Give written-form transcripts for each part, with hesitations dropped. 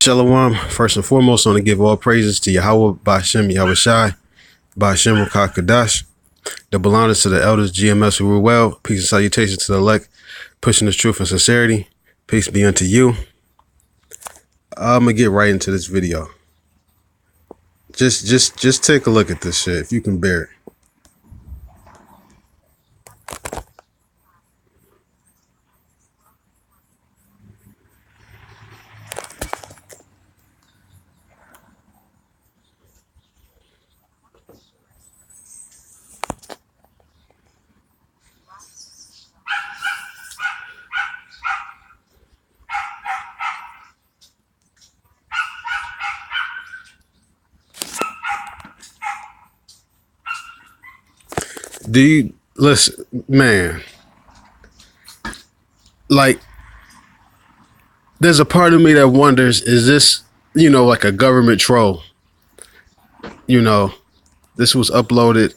Shalom, first and foremost, I want to give all praises to Yahweh, Ba'ashem, Yahweh Shai, Ba'ashem, Kadash. Double honors to the elders, GMS who rule well. Peace and salutations to the elect, pushing the truth and sincerity. Peace be unto you. I'm going to get right into this video. Just take a look at this shit, if you can bear it. Do you listen, man? Like, there's a part of me that wonders, is this, like a government troll? This was uploaded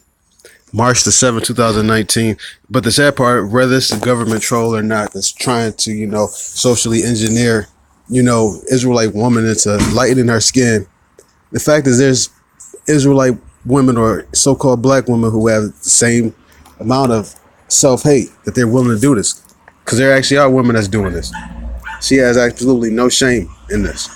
March the 7th, 2019. But the sad part, whether it's a government troll or not, that's trying to, socially engineer, Israelite woman into lightening her skin. The fact is, there's Israelite women or so-called black women who have the same amount of self-hate that they're willing to do this, because there actually are women that's doing this. She has absolutely no shame in this.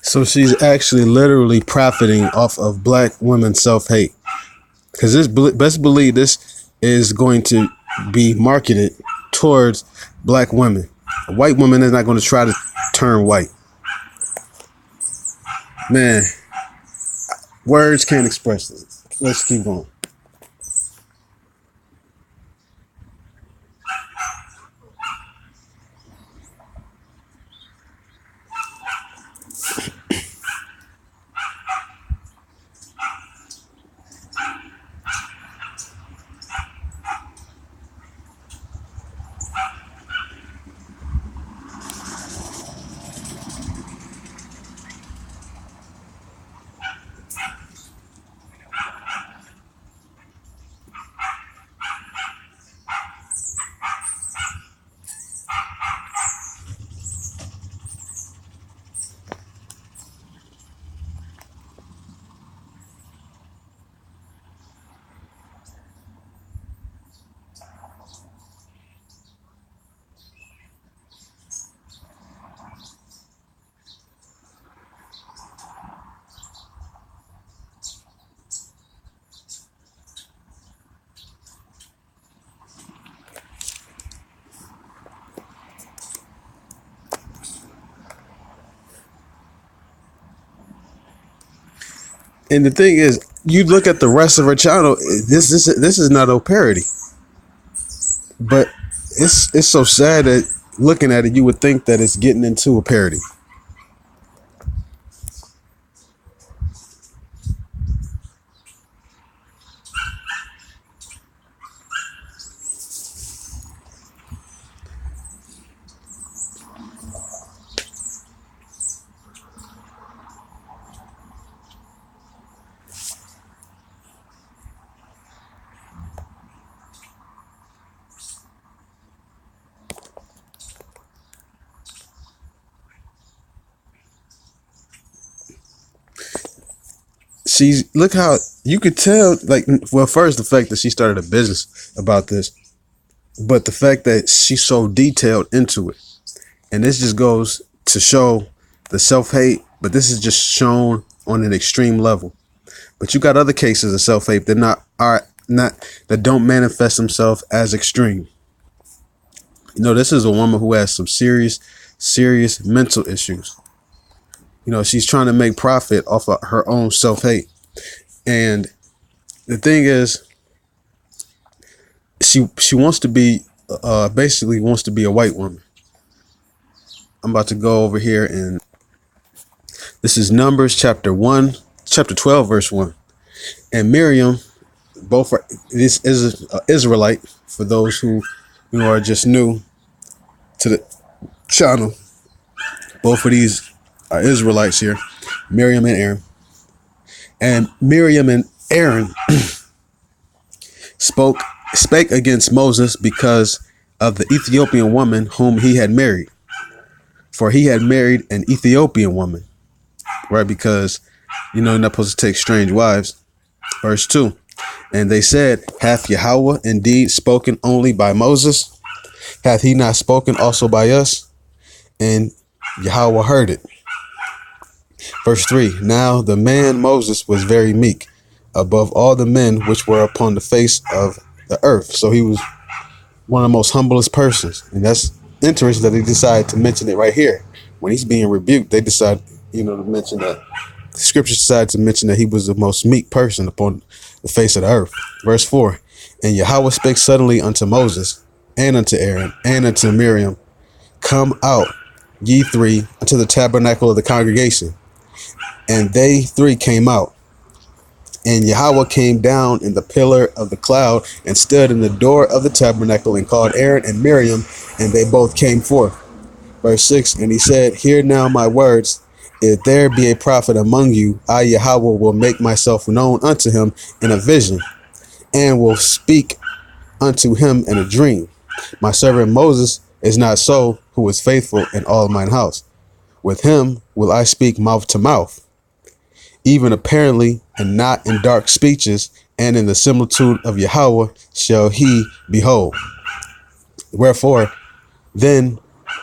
So she's actually literally profiting off of black women's self-hate, because this, best believe, this is going to be marketed towards black women. A white woman is not going to try to turn white. Man, words can't express this. Let's keep going. And the thing is, you look at the rest of her channel. This is not a parody, but it's so sad that looking at it, you would think that it's getting into a parody. Look how you could tell, like, well, first, the fact that she started a business about this, But the fact that she's so detailed into it, and this just goes to show the self-hate, but this is just shown on an extreme level. But you got other cases of self-hate that that don't manifest themselves as extreme. This is a woman who has some serious mental issues. She's trying to make profit off of her own self-hate. And the thing is, she wants to be basically wants to be a white woman. I'm about to go over here, and this is Numbers chapter 12, verse 1. And Miriam, both are, this is an Israelite, for those who are just new to the channel. Both of these are Israelites here, Miriam and Aaron. And Miriam and Aaron spake against Moses because of the Ethiopian woman whom he had married. For he had married an Ethiopian woman, right? Because, you're not supposed to take strange wives. Verse 2. And they said, hath Yahweh indeed spoken only by Moses? Hath he not spoken also by us? And Yahweh heard it. Verse 3. Now the man Moses was very meek above all the men which were upon the face of the earth. So he was one of the most humblest persons. And that's interesting that they decided to mention it right here. When he's being rebuked, they decide, to mention that. The scripture decided to mention that he was the most meek person upon the face of the earth. Verse 4. And Yahweh spake suddenly unto Moses, and unto Aaron, and unto Miriam, come out, ye three, unto the tabernacle of the congregation. And they three came out. And Yahweh came down in the pillar of the cloud, and stood in the door of the tabernacle, and called Aaron and Miriam, and they both came forth. Verse 6. And he said, hear now my words. If there be a prophet among you, I Yahweh will make myself known unto him in a vision, and will speak unto him in a dream. My servant Moses is not so, who is faithful in all mine house. With him will I speak mouth to mouth, even apparently, and not in dark speeches, and in the similitude of Yahweh shall he behold. Wherefore, then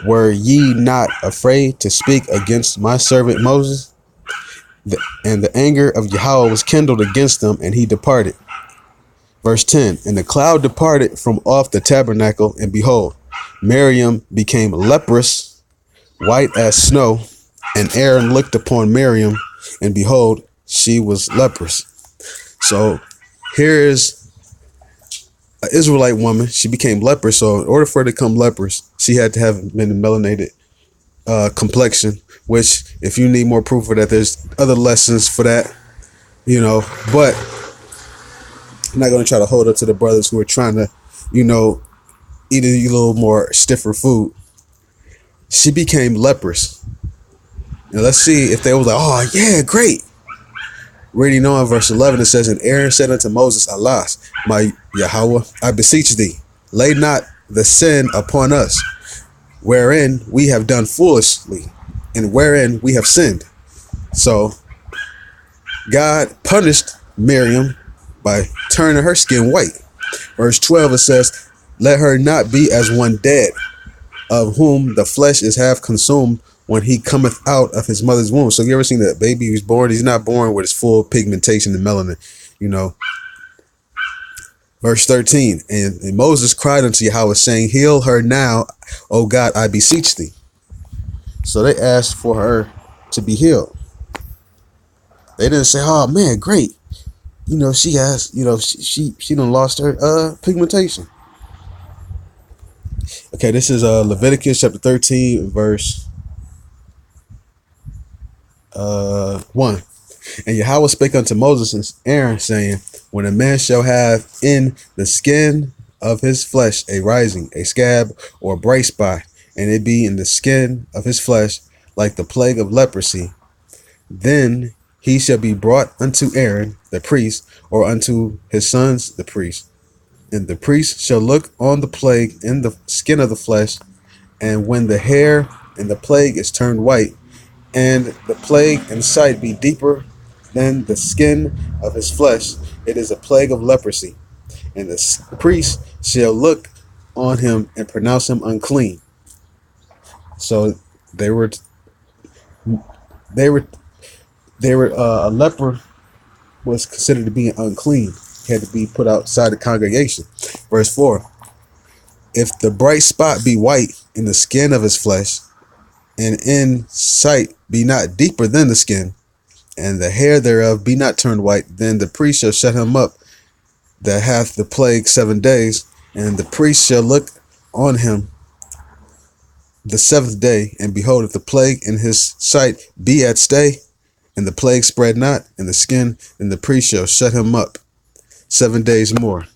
were ye not afraid to speak against my servant Moses? And the anger of Yahweh was kindled against them, and he departed. Verse 10. And the cloud departed from off the tabernacle, and behold, Miriam became leprous, white as snow. And Aaron looked upon Miriam, and behold, she was leprous. So here is an Israelite woman. She became leprous. So in order for her to become leprous, she had to have been a melanated complexion, which, if you need more proof of that, there's other lessons for that, but I'm not going to try to hold up to the brothers who are trying to, eat a little more stiffer food. She became leprous. Now let's see if they was like, oh yeah, great. We already know in verse 11 it says, and Aaron said unto Moses, alas, my Yahweh, I beseech thee, lay not the sin upon us, wherein we have done foolishly, and wherein we have sinned. So God punished Miriam by turning her skin white. Verse 12, it says, let her not be as one dead, of whom the flesh is half consumed when he cometh out of his mother's womb. So you ever seen that baby who's born? He's not born with his full pigmentation and melanin, Verse 13, and Moses cried unto Yahweh, saying, heal her now, O God, I beseech thee. So they asked for her to be healed. They didn't say, oh man, great. She has, she done lost her pigmentation. Okay, this is Leviticus chapter 13, verse 1. And Yahweh spake unto Moses and Aaron, saying, when a man shall have in the skin of his flesh a rising, a scab, or a bright spot, and it be in the skin of his flesh like the plague of leprosy, then he shall be brought unto Aaron the priest, or unto his sons the priest. And the priest shall look on the plague in the skin of the flesh, and when the hair in the plague is turned white, and the plague in sight be deeper than the skin of his flesh, it is a plague of leprosy. And the priest shall look on him and pronounce him unclean. So they were they were a leper was considered to be unclean. He had to be put outside the congregation. Verse 4. If the bright spot be white in the skin of his flesh, and in sight be not deeper than the skin, and the hair thereof be not turned white, then the priest shall shut him up that hath the plague 7 days, and the priest shall look on him the seventh day, and behold, if the plague in his sight be at stay, and the plague spread not in the skin, then the priest shall shut him up 7 days more.